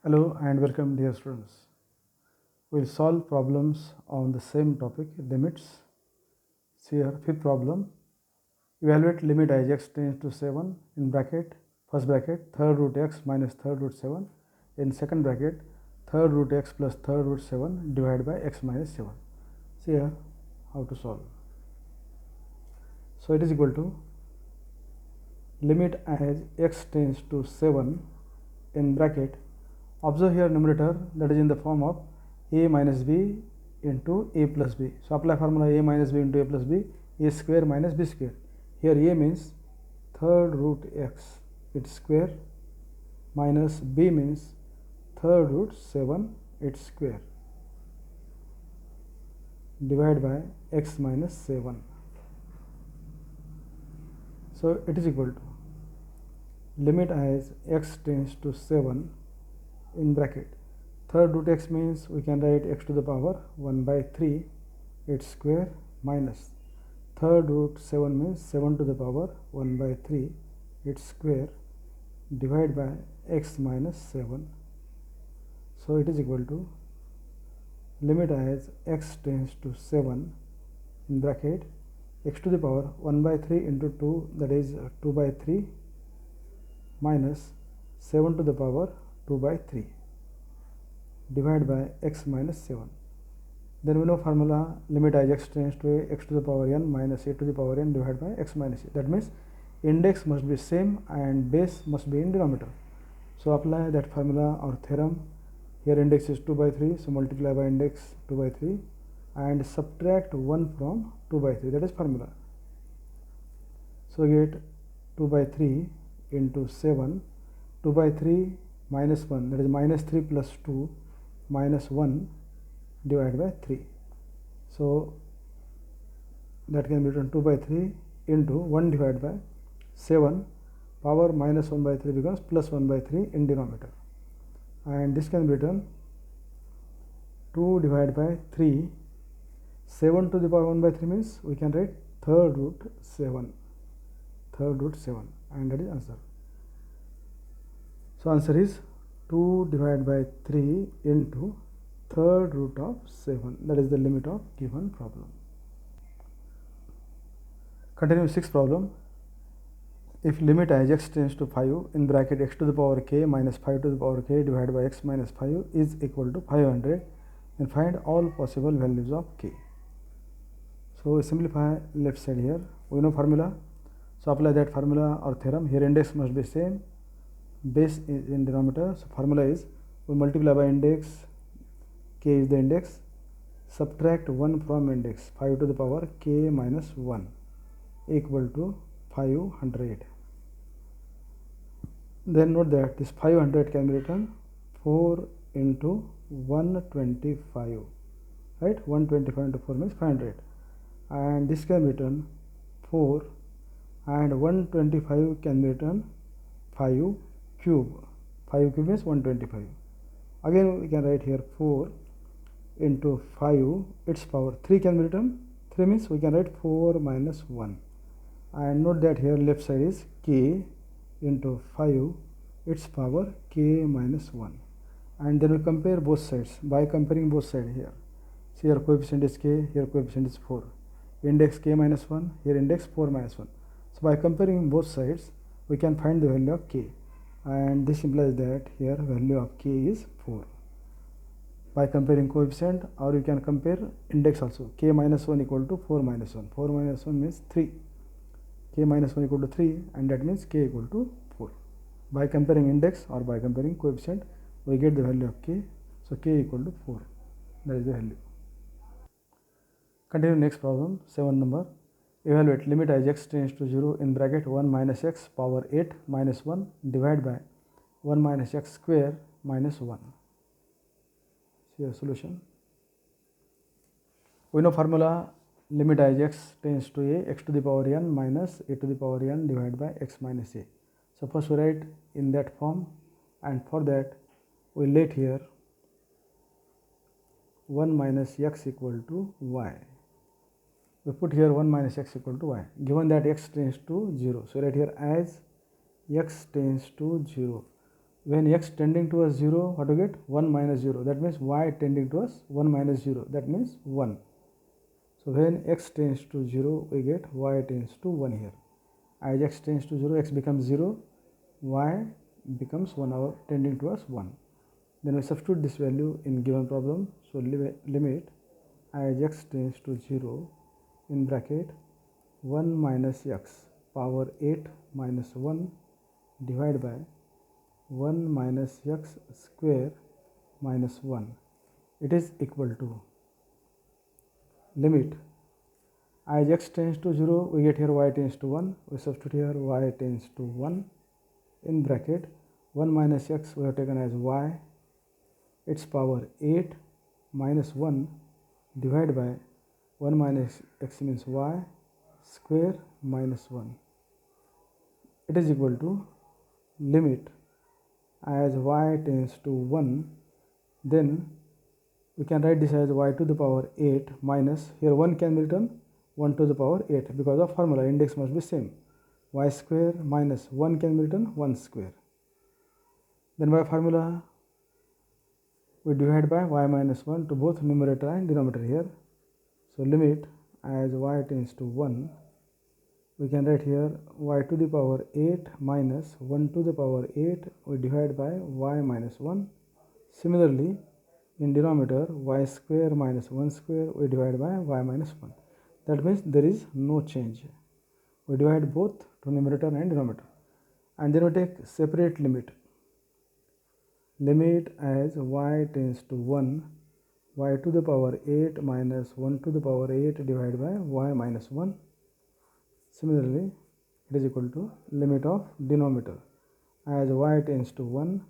Hello and welcome dear students. We will solve problems on the same topic, limits. See here, fifth problem. Evaluate limit as x tends to 7 in bracket, first bracket, third root x minus third root 7, in second bracket, third root x plus third root 7 divided by x minus 7. See here how to solve. So it is equal to limit as x tends to 7 in bracket. Observe here numerator, that is in the form of a minus b into a plus b. So apply formula a minus b into a plus b, a square minus b square. Here a means third root x its square minus b means third root 7 its square divided by x minus 7. So it is equal to limit as x tends to 7 in bracket. Third root x means we can write x to the power 1 by 3 its square minus third root 7 means 7 to the power 1 by 3 its square divided by x minus 7. So it is equal to limit as x tends to 7 in bracket x to the power 1 by 3 into 2, that is 2 by 3 minus 7 to the power 2 by 3 divided by x minus 7. Then we know formula limit as x tends to a, x to the power n minus a to the power n divided by x minus a. That means index must be same and base must be in denominator. So apply that formula or theorem. Here index is 2 by 3, so multiply by index 2 by 3 and subtract 1 from 2 by 3, that is formula. So get 2 by 3 into 7, 2 by 3 minus 1, that is minus 3 plus 2 minus 1 divided by 3. So that can be written 2 by 3 into 1 divided by 7, power minus 1 by 3 becomes plus 1 by 3 in denominator, and this can be written 2 divided by 3, 7 to the power 1 by 3 means we can write third root 7, and that is answer. So answer is 2 divided by 3 into third root of 7, that is the limit of given problem. Continue with sixth problem. If limit as x tends to 5 in bracket x to the power k minus 5 to the power k divided by x minus 5 is equal to 500, then find all possible values of k. So we simplify left side here. We know formula, so apply that formula or theorem. Here index must be same, base is in denominator. So formula is we multiply by index, k is the index, subtract 1 from index, 5 to the power k minus 1 equal to 500. Then note that this 500 can be written 4 into 125, right? 125 into 4 means 500, and this can be written 4, and 125 can be written 5 cube. 5 cube means 125. Again we can write here 4 into 5 its power 3 can be written, 3 means we can write 4 minus 1, and note that here left side is k into 5 its power k minus 1, and then we compare both sides by comparing both sides here. See here coefficient is k, here coefficient is 4, index k minus 1, here index 4 minus 1. So by comparing both sides we can find the value of k, and this implies that here value of k is 4 by comparing coefficient, or you can compare index also. K minus 1 equal to 4 minus 1, 4 minus 1 means 3, k minus 1 equal to 3, and that means k equal to 4. By comparing index or by comparing coefficient we get the value of k, so k equal to 4, that is the value. Continue next problem, 7 number. Evaluate limit as x tends to 0 in bracket 1 minus x power 8 minus 1 divided by 1 minus x square minus 1. See a solution. We know formula limit as x tends to a, x to the power n minus a to the power n divided by x minus a. So first we write in that form, and for that we let here 1 minus x equal to y. We put here 1 minus x equal to y, given that x tends to 0. So write here as x tends to 0. When x tending towards 0, what do you get? 1 minus 0. That means y tending towards 1 minus 0. That means 1. So when x tends to 0, we get y tends to 1 here. As x tends to 0, x becomes 0, y becomes 1 over tending towards 1. Then we substitute this value in given problem. So limit as x tends to 0 in bracket 1 minus x power 8 minus 1 divided by 1 minus x square minus 1. It is equal to limit as x tends to 0, we get here y tends to 1. We substitute here y tends to 1 in bracket 1 minus x we have taken as y, its power 8 minus 1 divided by 1 minus x means y square minus 1. It is equal to limit as y tends to 1, then we can write this as y to the power 8 minus, here 1 can be written 1 to the power 8 because of formula index must be same, y square minus 1 can be written 1 square. Then by formula we divide by y minus 1 to both numerator and denominator here. So limit as y tends to 1, we can write here y to the power 8 minus 1 to the power 8 we divide by y minus 1. Similarly in denominator y square minus 1 square we divide by y minus 1. That means there is no change. We divide both to numerator and denominator, and then we take separate limit. Limit as y tends to 1, y to the power 8 minus 1 to the power 8 divided by y minus 1. Similarly, it is equal to limit of denominator as y tends to 1,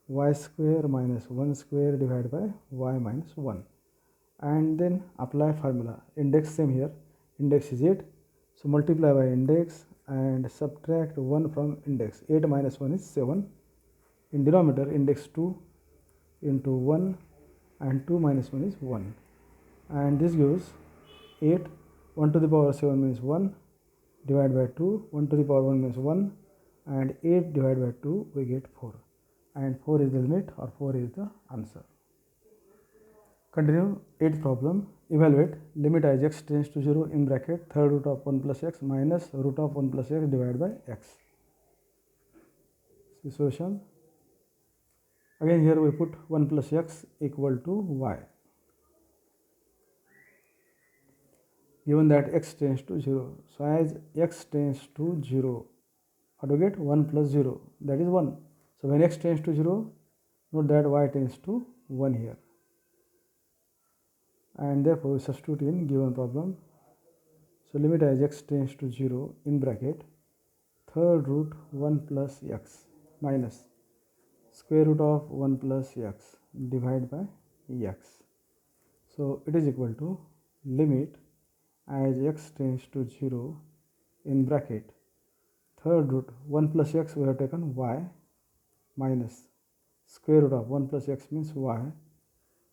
y square minus 1 square divided by y minus 1. And then apply formula. Index same here, index is 8. So multiply by index and subtract 1 from index. 8 minus 1 is 7. In denominator index 2 into 1 and 2 minus 1 is 1. And this gives 8, 1 to the power 7 means 1 divided by 2, 1 to the power 1 means 1, and 8 divided by 2 we get 4. And 4 is the limit, or 4 is the answer. Continue 8th problem. Evaluate limit as x tends to 0 in bracket third root of 1 plus x minus root of 1 plus x divided by x. See solution. Again here we put 1 plus x equal to y. Given that x tends to 0. So as x tends to 0, how do you get 1 plus 0? That is 1. So when x tends to 0, note that y tends to 1 here. And therefore we substitute in given problem. So limit as x tends to 0 in bracket third root 1 plus x minus square root of 1 plus x divided by x. So it is equal to limit as x tends to 0 in bracket third root 1 plus x we have taken y minus square root of 1 plus x means y,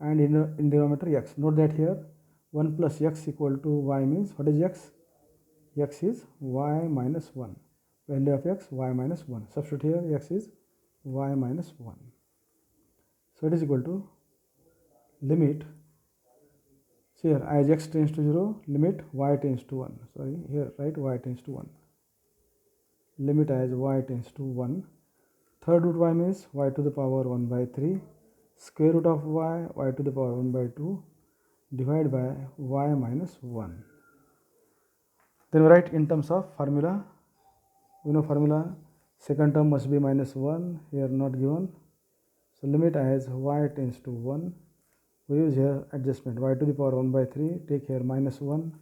and in denominator x. Note that here 1 plus x equal to y means what is x? X is y minus 1. Value of x y minus 1. Substitute here x is y minus 1. So it is equal to limit. See here as x tends to 0, limit y tends to 1. Sorry, here write y tends to 1. Limit as y tends to 1. Third root y means y to the power 1 by 3. Square root of y, y to the power 1 by 2 divided by y minus 1. Then we write in terms of formula. We know formula, second term must be minus 1, here not given. So limit as y tends to 1. We use here adjustment, y to the power 1 by 3, take here minus 1,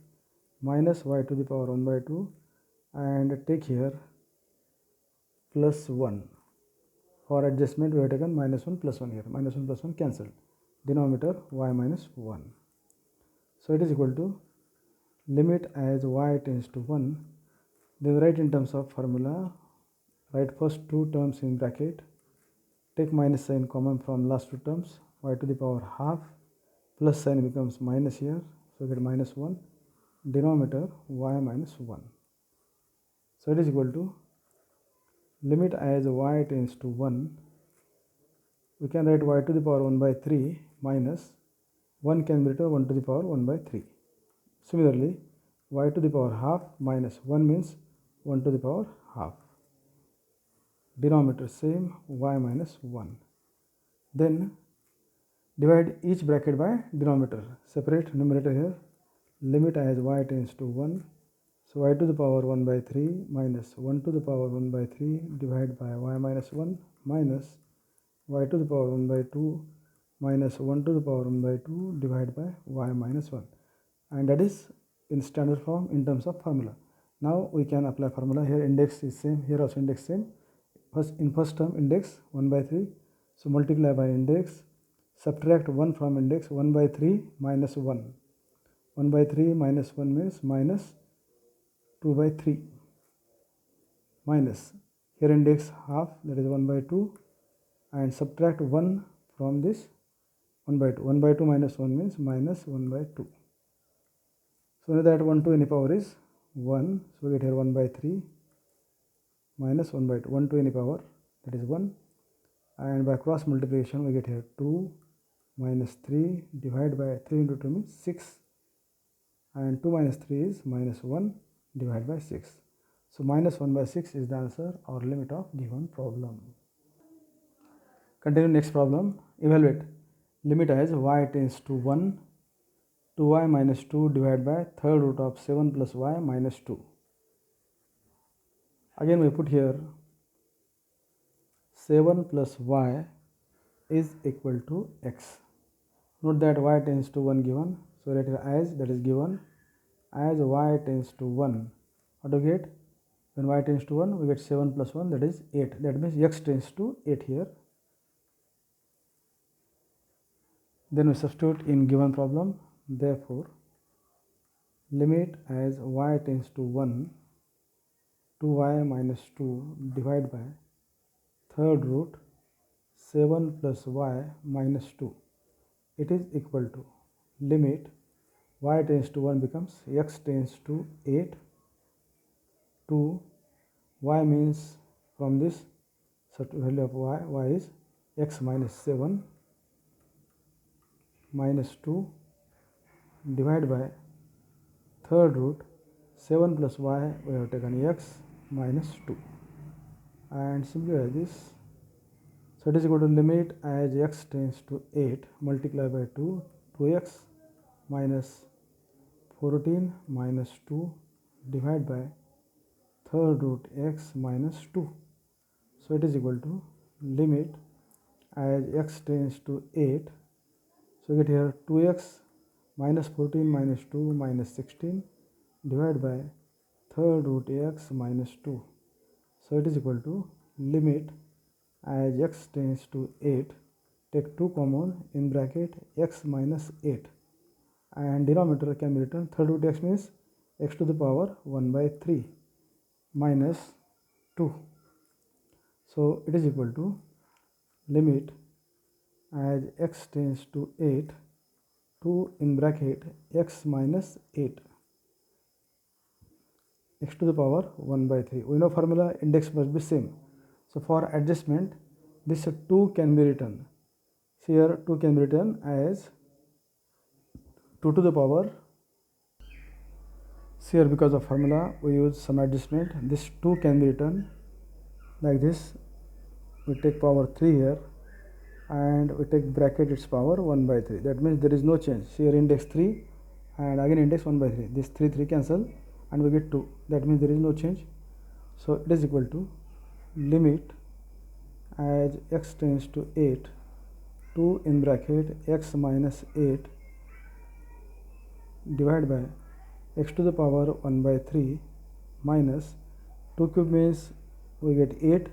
minus y to the power 1 by 2, and take here plus 1. For adjustment we have taken minus 1 plus 1 here, minus 1 plus 1 cancelled. Denominator y minus 1. So it is equal to limit as y tends to 1. Then write in terms of formula, write first two terms in bracket, take minus sign common from last two terms, y to the power half, plus sign becomes minus here, so get minus 1, denominator y minus 1. So it is equal to limit as y tends to 1, we can write y to the power 1 by 3 minus 1 can be written 1 to the power 1 by 3. Similarly, y to the power half minus 1 means 1 to the power half. Denominator same, y minus 1. Then divide each bracket by denominator. Separate numerator here. Limit as y tends to 1. So y to the power 1 by 3 minus 1 to the power 1 by 3 divided by y minus 1 minus y to the power 1 by 2 minus 1 to the power 1 by 2 divided by y minus 1. And that is in standard form in terms of formula. Now we can apply formula. Here index is same, here also index same. In first term index 1 by 3. So multiply by index, subtract 1 from index, 1 by 3 minus 1. 1 by 3 minus 1 means minus 2 by 3 minus, here index half, that is 1 by 2, and subtract 1 from this 1 by 2. 1 by 2 minus 1 means minus 1 by 2. So that 1 to any power is 1. So we get here 1 by 3 minus 1 by 2. 1 to any power, that is 1. And by cross multiplication we get here 2 minus 3 divided by 3 into 2 means 6. And 2 minus 3 is minus 1 divided by 6. So minus 1 by 6 is the answer or limit of given problem. Continue next problem. Evaluate limit as y tends to 1 to y minus 2 divided by third root of 7 plus y minus 2. Again we put here 7 plus y is equal to x. Note that y tends to 1 given. So write here as, that is given, as y tends to 1. What do we get? When y tends to 1, we get 7 plus 1, that is 8. That means x tends to 8 here. Then we substitute in given problem. Therefore, limit as y tends to 1 to y minus 2 divided by third root 7 plus y minus 2. It is equal to limit y tends to 1 becomes x tends to 8 to y means from this value of y is x minus 7 minus 2 divided by third root 7 plus y, we have taken x minus 2 and simplify this. So it is equal to limit as x tends to 8 multiply by 2, 2x minus 14 minus 2 divided by third root x minus 2. So it is equal to limit as x tends to 8. So we get here 2x minus 14 minus 2 minus 16 divided by third root x minus 2. So it is equal to limit as x tends to 8, take 2 common in bracket x minus 8 and denominator can be written third root x means x to the power 1 by 3 minus 2. So it is equal to limit as x tends to 8 to in bracket x minus 8 x to the power 1 by 3. We know formula index must be same. So for adjustment this 2 can be written. So here 2 can be written as 2 to the power. So here because of formula we use some adjustment. This 2 can be written like this. We take power 3 here and we take bracket its power 1 by 3. That means there is no change. So here index 3 and again index 1 by 3. This 3 cancel and we get 2. That means there is no change. So it is equal to limit as x tends to 8 2 in bracket x minus 8 divided by x to the power 1 by 3 minus 2 cube means we get 8,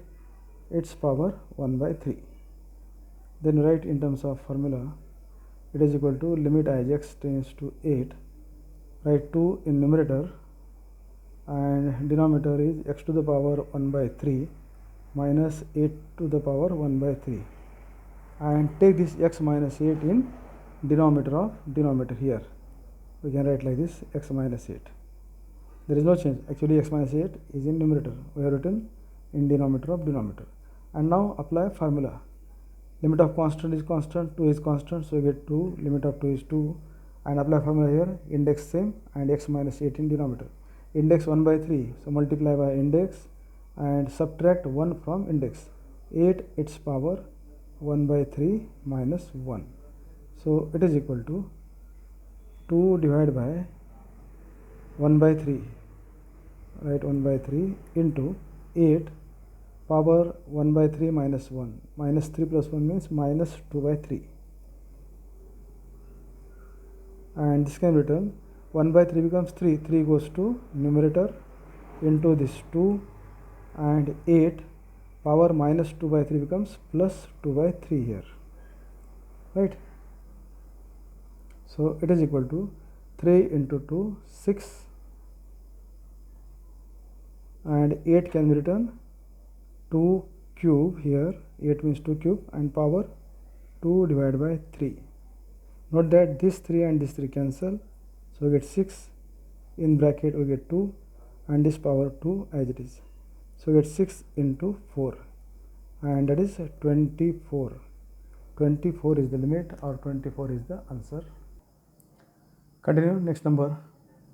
its power 1 by 3. Then write in terms of formula, it is equal to limit as x tends to 8, write 2 in numerator and denominator is x to the power 1 by 3 minus 8 to the power 1 by 3 and take this x minus 8 in denominator of denominator. Here we can write like this, x minus 8. There is no change. Actually x minus 8 is in numerator, we have written in denominator of denominator. And now apply formula. limit of constant is constant, 2 is constant, so we get 2, limit of 2 is 2, and apply formula here, index same and x minus 8 in denominator. Index 1 by 3, so multiply by index and subtract 1 from index. 8 its power 1 by 3 minus 1. So it is equal to 2 divided by 1 by 3, right, 1 by 3 into 8 power 1 by 3 minus 1. Minus 3 plus 1 means minus 2 by 3. And this can be written 1 by 3 becomes 3. 3 goes to numerator into this 2, and 8 power minus 2 by 3 becomes plus 2 by 3 here, right? So it is equal to 3 into 2, 6, and 8 can be written 2 cube here, 8 means 2 cube, and power 2 divided by 3. Note that this 3 and this 3 cancel, so we get 6, in bracket we get 2, and this power 2 as it is. So we get 6 into 4, and that is 24. 24 is the limit, or 24 is the answer. Continue, next number.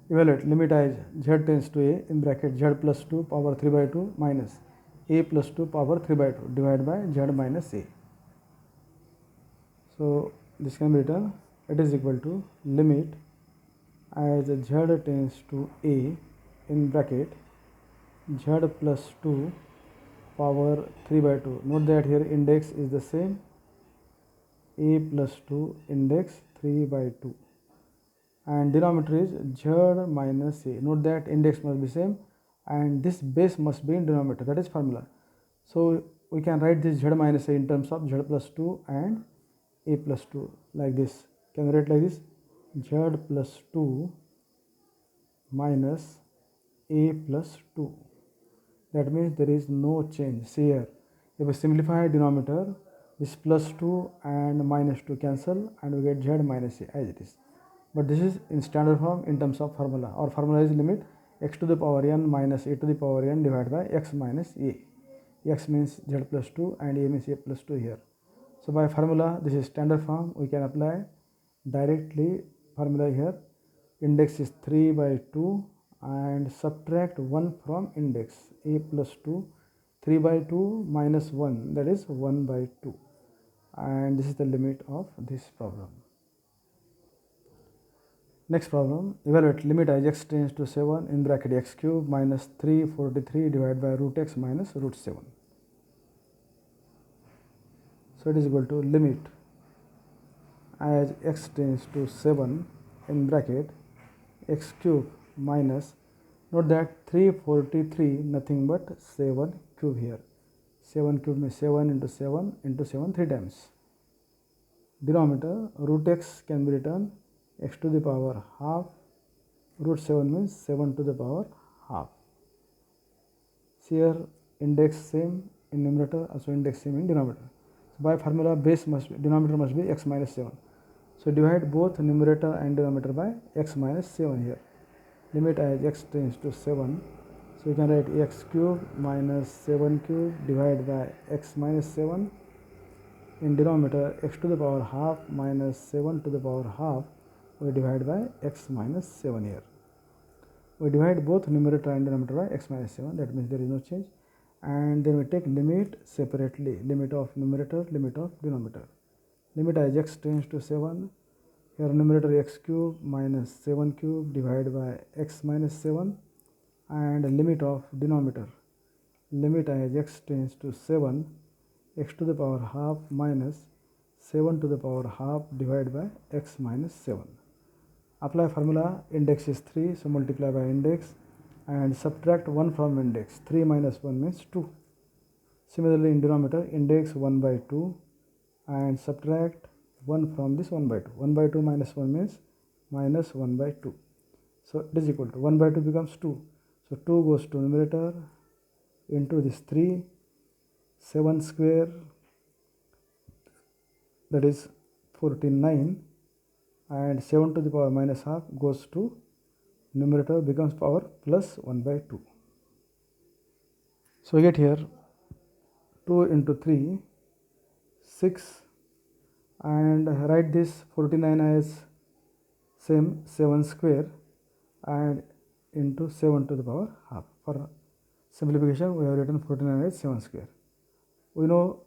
Evaluate limit as z tends to a in bracket z plus 2 power 3 by 2 minus a plus 2 power 3 by 2 divided by z minus a. So this can be written, it is equal to limit as z tends to a in bracket z plus 2 power 3 by 2. Note that here index is the same, a plus 2 index 3 by 2, and denominator is z minus a. Note that index must be same and this base must be in denominator, that is formula. So we can write this z minus a in terms of z plus 2 and a plus 2 like this. Can we write like this, z plus 2 minus a plus 2. That means there is no change. See here, if we simplify denominator, this plus 2 and minus 2 cancel and we get z minus a as it is. But this is in standard form in terms of formula. Our formula is limit x to the power n minus a to the power n divided by x minus a. X means z plus 2 and a means a plus 2 here. So by formula, this is standard form, we can apply directly formula here. Index is 3 by 2 and subtract 1 from index, a plus 2, 3 by 2 minus 1, that is 1 by 2, and this is the limit of this problem. Next problem, evaluate limit as x tends to 7 in bracket x cube minus 343 divided by root x minus root 7. So it is equal to limit as x tends to 7 in bracket x cube minus, note that 343 nothing but 7 cube here. 7 cube means 7 into 7 into 7 3 times. Denominator root x can be written x to the power half, root 7 means 7 to the power half. Here index same in numerator, also index same in denominator. So by formula, denominator must be x minus 7. So divide both numerator and denominator by x minus 7 here. Limit as x tends to 7. So you can write x cube minus 7 cube divided by x minus 7. In denominator, x to the power half minus 7 to the power half, we divide by x minus 7 here. We divide both numerator and denominator by x minus 7, that means there is no change. And then we take limit separately, limit of numerator, limit of denominator. Limit as x tends to 7, here numerator x cube minus 7 cube divided by x minus 7, and limit of denominator, limit as x tends to 7, x to the power half minus 7 to the power half divided by x minus 7. Apply formula, index is 3, so multiply by index and subtract 1 from index. 3 minus 1 means 2. Similarly in denominator, index 1 by 2 and subtract 1 from this 1 by 2. 1 by 2 minus 1 means minus 1 by 2. So it is equal to 1 by 2 becomes 2. So 2 goes to numerator into this 3, 7 square, that is 49, and 7 to the power minus half goes to numerator, becomes power plus 1 by 2. So we get here 2 into 3, 6 and write this 49 as same 7 square and into 7 to the power half. For simplification, we have written 49 as 7 square. We know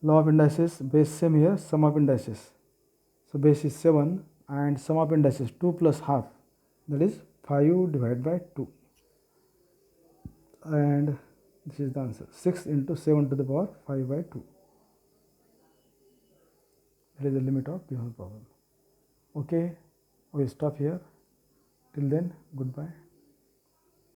law of indices, base same here, sum of indices. So base is 7 and sum of indices 2 plus half, that is 5 divided by 2, and this is the answer, 6 into 7 to the power 5 by 2. That is the limit of given problem. Okay, we will stop here. Till then, goodbye.